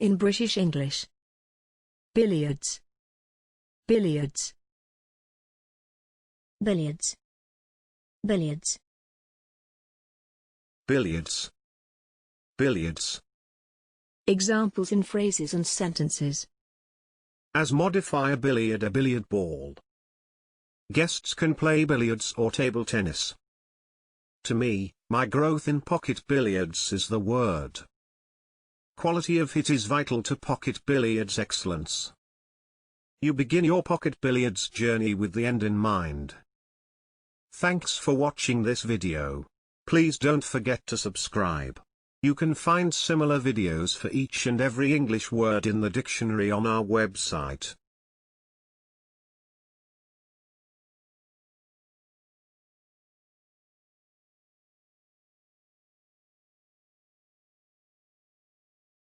In British English. Billiards. Billiards. Billiards. Billiards. Billiards. Billiards. Examples in phrases and sentences. As modify a billiard ball. Guests can play billiards or table tennis. To me, my growth in pocket billiards is the word. Quality of hit is vital to pocket billiards excellence. You begin your pocket billiards journey with the end in mind. Thanks for watching this video. Please don't forget to subscribe. You can find similar videos for each and every English word in the dictionary on our website.